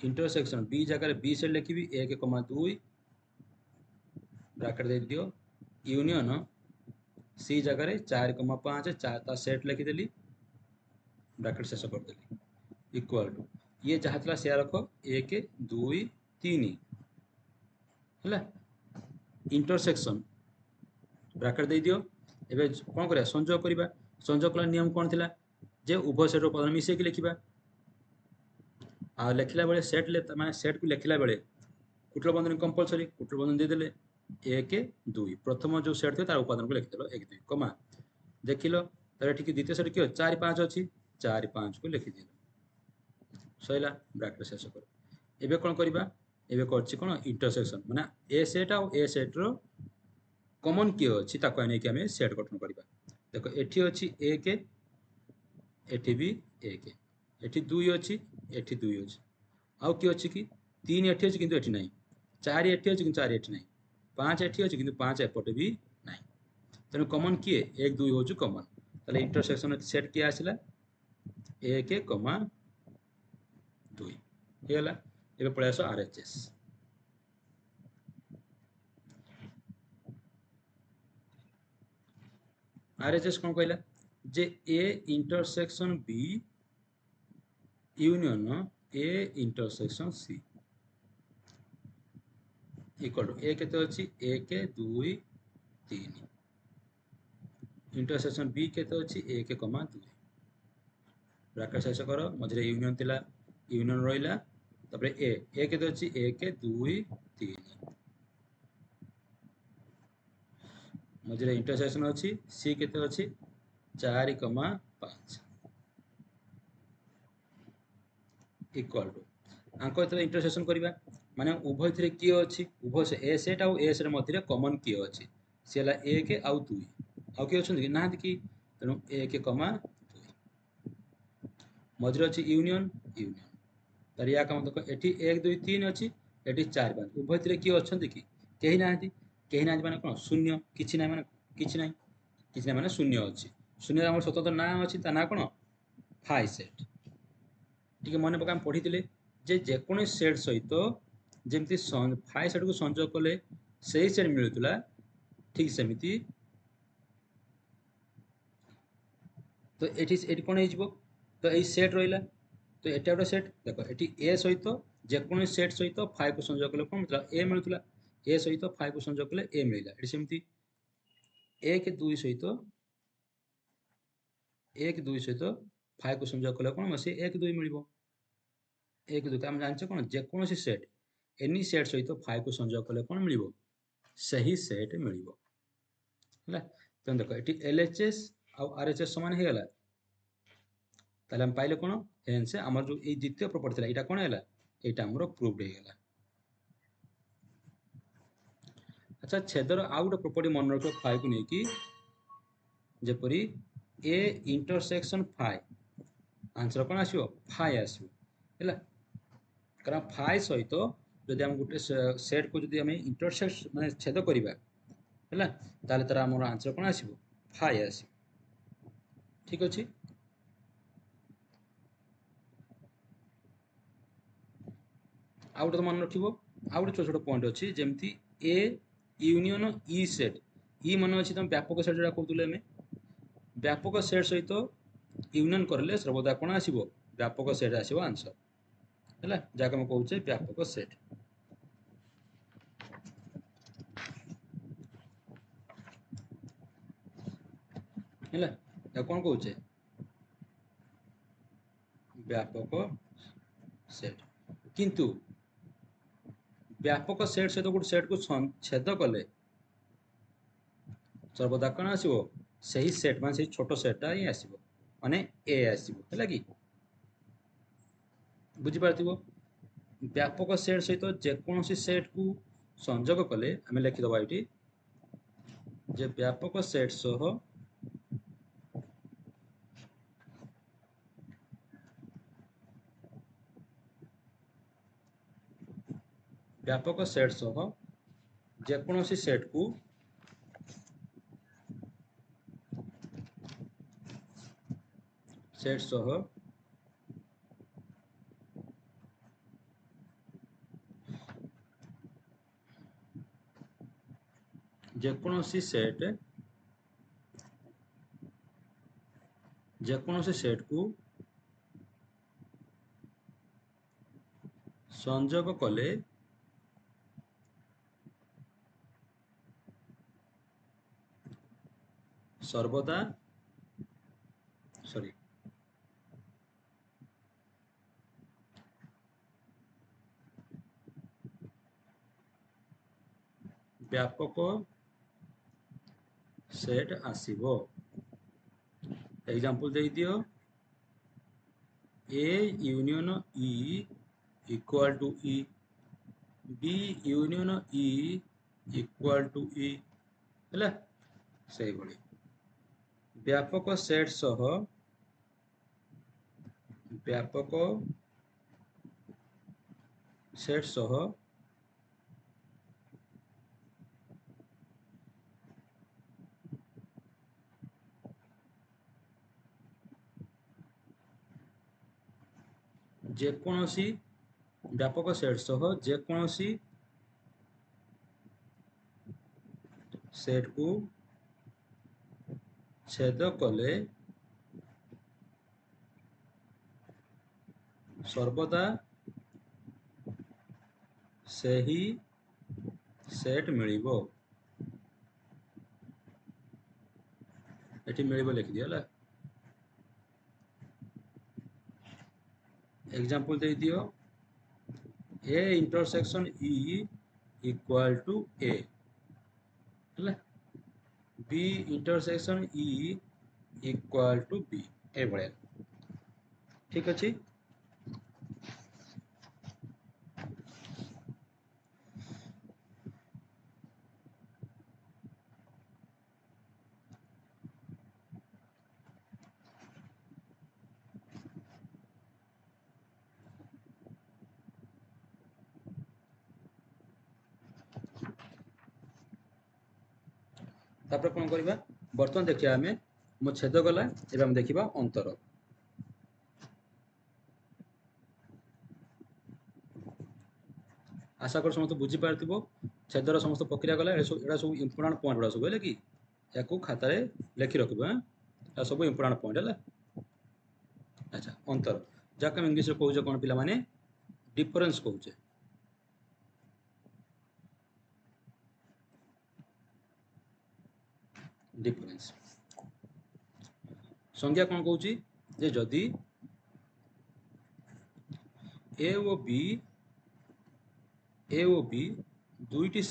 इंटरसेक्शन बी जगह बी सेट लिखी 1 2 ब्रैकेट दे दियो यूनियन सी जगह 4 5 4 ता सेट लिखिदेली ब्रैकेट शेष करदेली इक्वल टू ये जहाँ थला से रख 1 2 3 है इंटरसेक्शन ब्रैकेट दे दियो एबे कौन करिया संयोग करिबा संयोग कला नियम कौन थिला जे उभय सेट उपादान मिसे कि लिखिबा आ लिखला बेले सेट ले माने सेट को लिखला बेले कुटल बंधन कंपलसरी कुटल बंधन दे देले 1 2 प्रथम जो सेट थे तार उपादान को लिखि देलो 1 2 कमा देखिलो तार ठीक द्वितीय सेट कियो 4 5 अछि 4 5 को लिखि देलो सइला ब्रैकेट शेष कर एबे कोन करिबा एबे करछि कोन इंटरसेक्शन माने ए सेट आ ए सेट रो कॉमन कियो अछि ताको आने कि हमें सेट गठन करिबा देखो एठी अछि 1 एठी भी 1 एठी 2 अछि एठी 2 अछि आउ कि अछि कि 3 एठी अछि किंतु एठी नै 4 एठी अछि किंतु 4 एठी नै 5 एठी अछि किंतु 5 एपटे भी नै तने कॉमन किए 1 2 होछु कॉमन तले इंटरसेक्शन सेट किया आसिला 1 2 हेला एबे पळे आसो आरएचएस आरएचएस कोन कहला जे A intersection B union A intersection C equal to A केते अछि 1 2 3 इंटरसेक्शन बी केते अछि 1 2 ब्रैकेट शेष करो मझरे यूनियन तिला यूनियन रहिला तबरे ए केते अछि 1 2 3 मझरे इंटरसेक्शन अछि सी केते अछि 4 5 इक्वल टू आंको एतरे इंटरसेक्शन करिबा माने उभय थरे की अछि उभय से ए सेट आ ए सेट मध्यरे कॉमन की अछि सेला 1 आ 2 आ के अछि कि ना कि तनो 1 2 मझरे अछि यूनियन यूनियन ତାର ୟା କାମ ଦେଖ ଏଠି 1 2 3 ଅଛି, ଏଠି 4 5 ଉଭୟଥିରେ କିଏ ଅଛନ୍ତି କି? କେହି ନାହାନ୍ତି। କେହି ନାହାନ୍ତି ମାନେ କ'ଣ? ଶୂନ୍ୟ। କିଛି ନାହିଁ ମାନେ କିଛି ନାହିଁ। କିଛି ନାହିଁ ମାନେ ଶୂନ୍ୟ ଅଛି। ଶୂନ୍ୟର ଆମର ସ୍ୱତନ୍ତ୍ର ନାଁ ଅଛି, ତା ନାଁ କ'ଣ? Phi set. ଟିକେ ମନେ ପକା, ଆମେ ପଢ଼ିଥିଲେ ଯେ ଯେକୌଣସି ସେଟ୍ ସହିତ ଯେମିତି ଫାଇ ସେଟ୍କୁ ସଂଯୋଗ କଲେ ସେଇ ସେଟ୍ ମିଳୁଥିଲା, ଠିକ୍ ସେମିତି ତ ଏଠି କ'ଣ ହେଇଯିବ? ତ ଏଇ ସେଟ୍ ରହିଲା। ତ ଏଟା ଗୋଟେ ସେଟ୍। ଦେଖ ଏଠି ଏ ସହିତ ଯେକୌଣସି ସେଟ୍ ସହିତ ଫାଇକୁ ସଂଯୋଗ କଲେ କ'ଣ ମିଳୁଥିଲା? ଏ ମିଳୁଥିଲା। ଏ ସହିତ ଫାଇକୁ ସଂଯୋଗ କଲେ ଏ ମିଳିଲା। ଏଠି ସେମିତି 1 2 ସହିତ 1 2 ସହିତ ଫାଇକୁ ସଂଯୋଗ କଲେ କ'ଣ ସେ 1 2 ମିଳିବ। 1 2 ଆମେ ଜାଣିଛେ କ'ଣ? ଯେକୌଣସି ସେଟ୍ ଏନି ସେଟ୍ ସହିତ ଫାଇକୁ ସଂଯୋଗ କଲେ କ'ଣ ମିଳିବ? ସେହି ସେଟ୍ ମିଳିବ। ହେଲା। ତେଣୁ ଦେଖ ଏଠି LHS ଆଉ RHS ସମାନ ହେଇଗଲା। ତାହେଲେ ଆମେ ପାଇଲେ କ'ଣ? ହେନ୍ସ ଆମର ଯୋଉ ଏଇ ଦ୍ୱିତୀୟ ପ୍ରପର୍ଟି ଥିଲା ଏଇଟା କ'ଣ ହେଲା? ଏଇଟା ଆମର ପ୍ରୁଭଡ୍ ହେଇଗଲା। ଆଚ୍ଛା, ଛେଦର ଆଉ ଗୋଟେ ପ୍ରପର୍ଟି ମନେ ରଖିବ ଫାଇକୁ ନେଇକି, ଯେପରି ଏ ଇଣ୍ଟରସେକ୍ସନ ଫାଇ, ଆନ୍ସର କ'ଣ ଆସିବ? ଫାଇ ଆସିବ। ହେଲା। କାରଣ ଫାଇ ସହିତ ଯଦି ଆମେ ଗୋଟେ ସେଟ୍କୁ ଯଦି ଆମେ ଇଣ୍ଟରସେକ୍ଟ ମାନେ ଛେଦ କରିବା, ହେଲା, ତାହେଲେ ତାର ଆମର ଆନ୍ସର କ'ଣ ଆସିବ? ଫାଇ ଆସିବ। ଠିକ୍ ଅଛି। ଆଉ ଗୋଟେ ମନେ ରଖିବ, ଆଉ ଗୋଟେ ଛୋଟ ଛୋଟ ପଏଣ୍ଟ ଅଛି, ଯେମିତି ଏ ୟୁନିୟନ ଇ ସେଟ୍। ଇ ମନେ ଅଛି ତମ ବ୍ୟାପକ ସେଟ୍ ଯୋଉଟା କହୁଥିଲେ ଆମେ, ବ୍ୟାପକ ସେଟ୍ ସହିତ ୟୁନିୟନ କରିଲେ ସର୍ବଦା କ'ଣ ଆସିବ? ବ୍ୟାପକ ସେଟ୍ ଆସିବ ଆନ୍ସର। ହେଲା, ଯାହାକୁ ଆମେ କହୁଛେ ବ୍ୟାପକ ସେଟ୍। ହେଲା, ତାକୁ କ'ଣ କହୁଛେ? ବ୍ୟାପକ ସେଟ୍। କିନ୍ତୁ ବ୍ୟାପକ ସେଟ୍ ସହିତ ଗୋଟେ ସେଟ୍କୁ ଛେଦ କଲେ ସର୍ବଦା କ'ଣ ଆସିବ? ସେହି ସେଟ୍ ମାନେ ସେଇ ଛୋଟ ସେଟ୍ଟା ହିଁ ଆସିବ, ମାନେ ଏ ଆସିବ। ହେଲା କି? ବୁଝିପାରୁଥିବ। ବ୍ୟାପକ ସେଟ୍ ସହିତ ଯେକୌଣସି ସେଟ୍କୁ ସଂଯୋଗ କଲେ ଆମେ ଲେଖିଦେବା ଏଇଠି ଯେ ବ୍ୟାପକ ସେଟ୍ ସହ ବ୍ୟାପକ ସେଟ୍ ସହ ଯେକୌଣସି ସେଟ୍କୁ ସେଟ୍ ସହ ଯେକୌଣସି ସେଟ୍କୁ ସଂଯୋଗ କଲେ ସର୍ବଦା ବ୍ୟାପକ ସେଟ୍ ଆସିବ। ଏକ୍ସାମ୍ପଲ ଦେଇଦିଅ, A union E equal to E, B union E equal to E. ହେଲା, ସେଇଭଳି ବ୍ୟାପକ ସେଟ୍ ସହ ଯେକୌଣସି ବ୍ୟାପକ ସେଟ୍ ସହ ଯେକୌଣସି ସେଟ୍କୁ ଛେଦ କଲେ ସର୍ବଦା ସେହି ସେଟ୍ ମିଳିବ। ଏଠି ମିଳିବ ଲେଖିଦିଅ। ହେଲା, एग्जाम्पल दे दियो, A intersection E equal to A, B intersection E equal to B ए भाया। ठीक अच्छे। तापर कौन करवा बर्तमान देखिए आम मो छेद गला एवं आम देखा अंतर आशा कर समस्त बुझीपार छेदर समस्त प्रक्रिया गला एटा सब इम्पोर्टाट पॉइंट गुड़ा सब है कि या खातार लिखि रख सब इम्पोर्टाट पॉइंट है। अच्छा अंतर जहाँ इंग्लीश कहे कौन पिला माने डिफरेंस कहे डिफरेंस संज्ञा कौन कौन जे जदि ए ओ बी दुईटी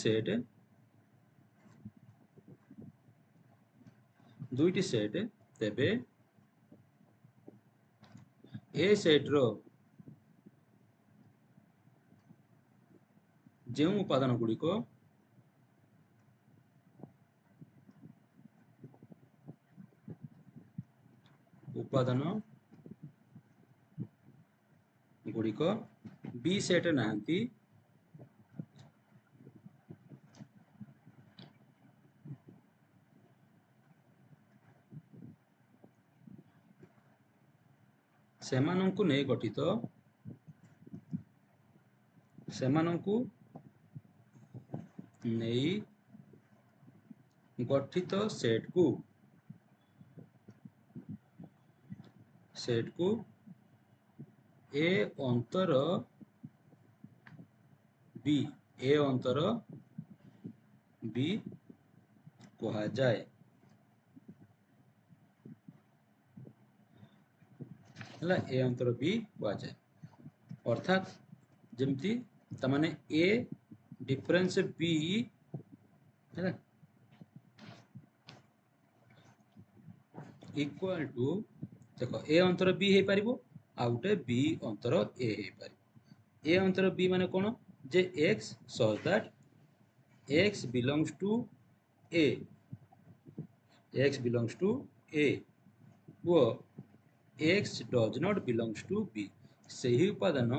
सेट तेबे ए सेट रो जो उपादान गुड़िक बी सेट नहांती सेमानंकु नहीं गठित सेट को ए अंतर बी कहा जाए ए अंतर बी कहा जाए अर्थात जमती तमाने ए डिफरेंस बी है इक्वल टू देखो ए अंतर बी हो पार आउटे बी अंतर ए हो पार ए अंतर बी माने कौन जे x such that x belongs to A वो x does not belongs to B से ही उपादान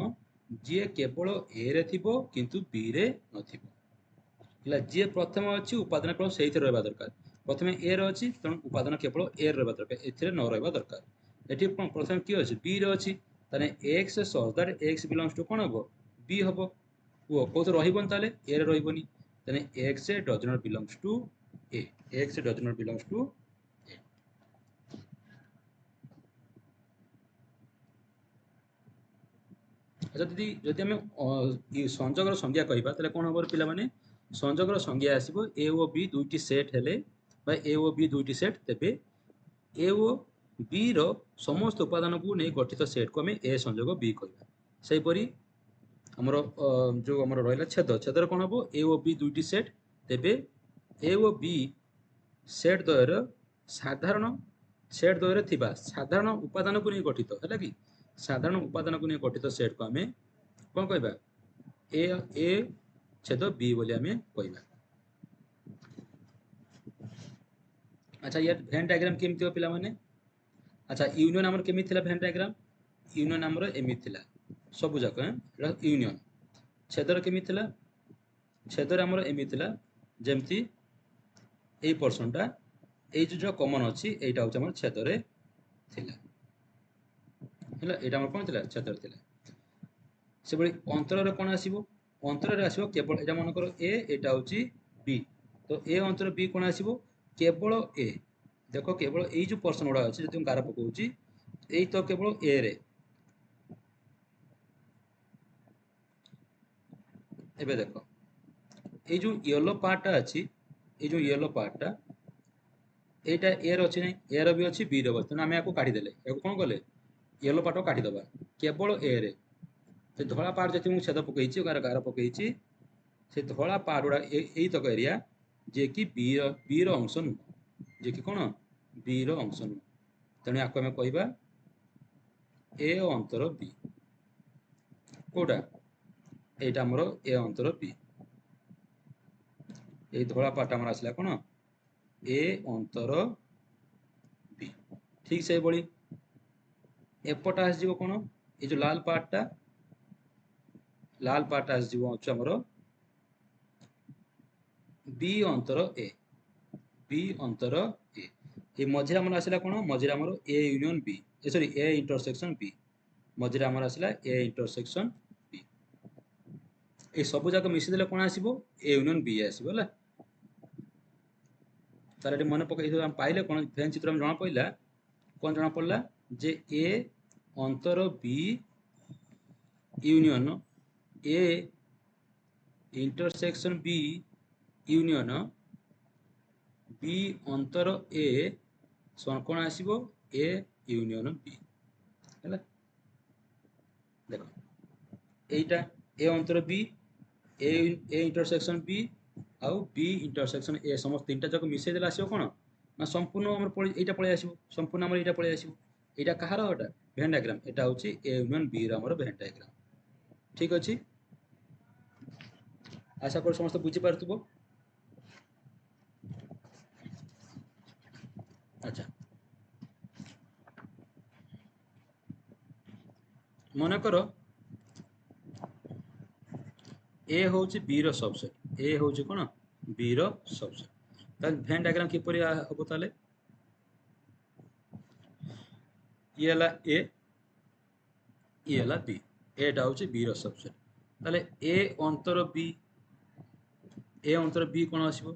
जी केवल ए रे थिबो किंतु बी रे नथिबो जी प्रथम अच्छी उपादान केवल से रहा दरकार प्रथम ए रही तेणु उपादान केवल ए रहा दरकार ए न रहा दरकार ये प्रथम किए अच्छे बी रे अच्छी x such that x belongs to कौन हम बी हम वो कौन रही ताले ए रे रही x does not belongs to a x does not belongs to अच्छा दीदी जदि आम संजोगर संज्ञा कहवा ताले कौन हम पिला माने संजोगर संज्ञा आसो ए ओ बी दुईटी सेट हेले ए ओ बी दुईटी सेट तेबे ए ओ बी रो समस्त उपादान को नहीं गठित सेट को आम ए संजोग बी कहवा सेपरी आमर जो आमर रहा छेदर कौन हम ए ओ बी दुईटी सेट तेबे ए ओ बी सेट द्वयर साधारण सेट द्वयर थिबा साधारण उपादान को नहीं गठित है कि साधारण उपादान को नहीं गठित सेट को आम कौन कहवा ए छेद बी बोली आम कहवा। अच्छा यार भेन डायग्राम केमती हो पिला माने अच्छा यूनियन आमर केमिति थिला भेन डायग्राम यूनियन आमर एमिति थिला सब जाक यूनियन छेदर केमिति थिला छेदर आमर एमिति थिला जेमती ए पर्सनटा ए जो कॉमन अच्छी एटा हूँ आमर छेदरे थिला हैला एटा आमर कोन थिला छेदर थिला से बड़ी अंतर कौन आसो अंतर आसो केवल एटा मन कर ए एटा हूँ बी तो ए अंतर बी कौन आसो केवल ए देख केवल ये जो पर्सन गुड़ा अच्छे जो गार पकाऊँ यही तो केवल ए रे एबे देख ये जो येलो पार्टा अच्छी ये जो येलो पार्टा एटा ए अच्छी ना ए री अच्छी बी रो तेना आम या काढ़ीदे कौन कले येलो पार्ट काढ़ीदबा केवल ए रे से धला पार्ट जी मुझे छेद पकई गार पकई से धला पार्ट गुड़ा यही तक एरिया जे कि बी अंश नुह जे कि कौन बी अंश नुह तेणु आपको आम कहवा ए अंतर बी कौटा एटा आमर ए अंतर बी ये धला पार्ट आमर आसला कौन ए अंतर बी ठीक से बड़ी एपटा आसो कौन ये जो लाल पार्टा आसमर बी अंतर ए बी अंतर ए मझे आमर आसला कौन मझे आमर a union b sorry a intersection b मझे आमर आसला ए इंटरसेक्शन बी ये सब जाक मिसेदेले कौन आसो ए यूनियन बी आसो है तार मन पकड़ पाइले कौन भेन चित्र में जना पड़ा कौन जना पड़ा जे ए अंतर बी यूनियन ए इंटरसेक्शन बी यूनियन बी अंतर ए कौन आसो ए यूनियन बी है देख यहीटा ए अंतर बी ए इंटरसेक्शन बी आउ बी इंटरसेक्शन ए समस्त तीन जाक मिसई देले आसो कौन ना संपूर्ण आम यहाँ पलि आसो संपूर्ण आम यहाँ पलि आसो यहाँ कहार एटा भेन डायग्राम एटा होची ए यूनियन बी आमर भेन डायग्राम ठीक अच्छे आशा कर समस्त बुझी पारथुबो अच्छा मन कर ए होची बी रो सबसेट ए होची कोन बी रो सबसेट ताल भेन डायग्राम किपरि हबो ताले ये हला ए ये हला बी एटा होची बी रो सबसेट ताले ए अंतर बी कोन आसीबो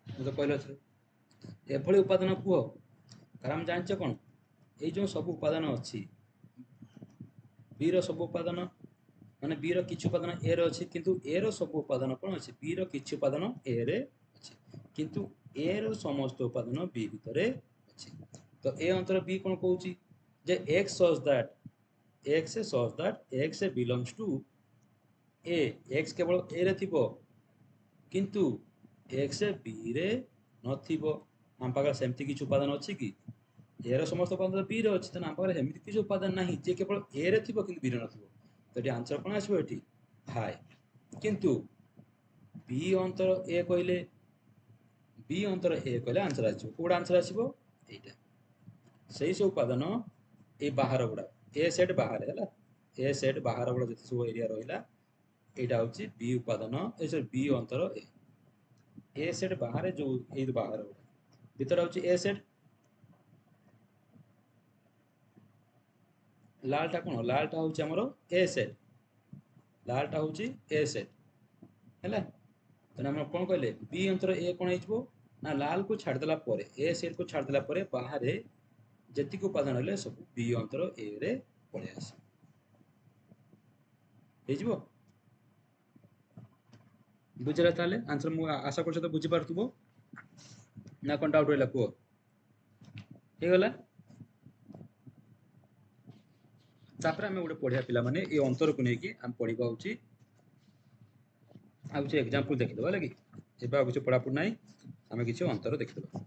तो कहले छ एभली उपादान कुह कारण हम जानछ कोन ए जो सब उपादान अछि बी रो सब उपादान माने बी रो किछु उपादान ए रो अछि किंतु ए रो सब उपादान कोन अछि बी रो किछु उपादान ए रे अछि किंतु ए रो समस्त उपादान बी भितरे अछि तो ए अंतर बी कोन कहूची जे x such that x belongs to a x केवल ए रे थिबो किंतु x बी रे नथिबो हम पाकर सेमति किछु उपादान अछि कि ए रो समस्त उपादान बी रे अछि त हम पाकर हेमिति किछु उपादान नाही जे केवल ए रे थिबो किंतु बी रे नथिबो तो ये आंसर कौन आसो ये हाई किंतु बी अंतर ए कहले आंसर आसो कोड आंसर आसो एटा सही सब उपादान ए बाहर गुड़ा ए सेट बाहर है ए सेट बाहर गुड़ा जते सब एरिया रहिला एटा होची बी उपादान ए सॉरी बी अंतर ए सेट बाहर जो ए बाहर गुड़ा भीतर होची ए सेट लालटा कौन लालटा होची हमरो ए सेट लालटा होची ए सेट हैला तने हम कोन कहले बी अंतर ए कोन हिजबो ना लाल को छाड़ देला परे ए सेट को छाड़ देला परे बाहर जतिक उपादान हले सब बी अंतर ए रे पळे आसी हिजबो बुझला ताले आंसर मु आशा करछ तो बुझी पारथुबो ना कोन डाउट होइला को हे गला तापर हमें गोटे पढ़िया पिला माने ए अंतर को नेकी हम पढ़िबा होची आ एग्जांपल देखिदबा लगी एबा कुछ पढ़ापुर नाही हमें किछ अंतर देखिदबा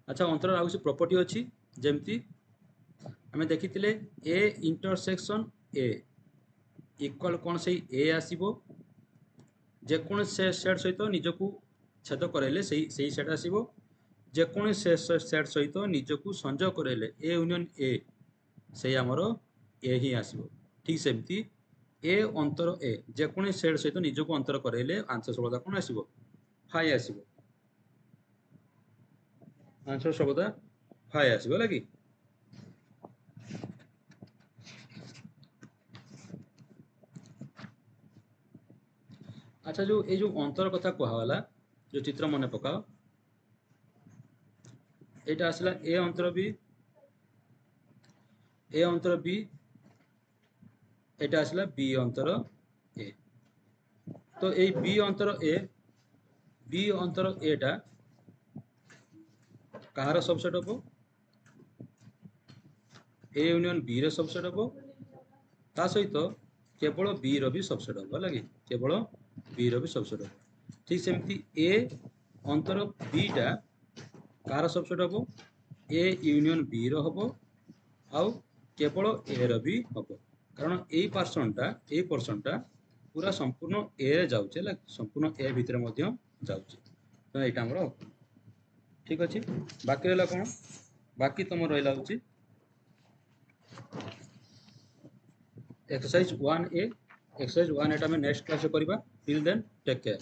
अच्छा अंतर आ कुछ प्रॉपर्टी अछि जेमती हमें देखितिले ए इंटरसेक्शन ए इक्वल कोन से ए आसीबो जे कोन से सेट सहित निजकू छेद करैले सही सेट आसीबो जे कोन से सेट सहित निजकू संजोग करैले ए यूनियन ए से हमरो ए ही आसीबो ठीक सेमती ए अंतर ए जे कोन सेट सहित निजकू अंतर करैले आंसर सबदा कोन आसीबो फाई आसीबो आंसर सबदा फाई आसीबो लागि अच्छा जो ये जो अंतर कथा कहला जो चित्र मन पकाओ एटा आसला ए अंतर बी एटा आसला बी अंतर ए तो ए बी अंतर एटा कहार सबसेट हबो ए यूनियन बी रे सबसेट हबो ता सहित केवल बी रो भी सबसेट हबो लागि केवल बी रो भी सबसेट हबो ठीक सेमती ए अंतर बी टा कार सबसेट हबो ए यूनियन बी रो हबो आउ केवल ए रो भी हबो कारण ए पर्सन टा पूरा संपूर्ण ए रे जाउचे ला संपूर्ण ए भितर मध्य जाउचे तो एटा हमरो ठीक अछि बाकी रहला कोन बाकी तुम रहला होची एक्सरसाइज 1A एक्सरसाइज 1A में नेक्स्ट क्लास करिबा टिल देन टेक केयर।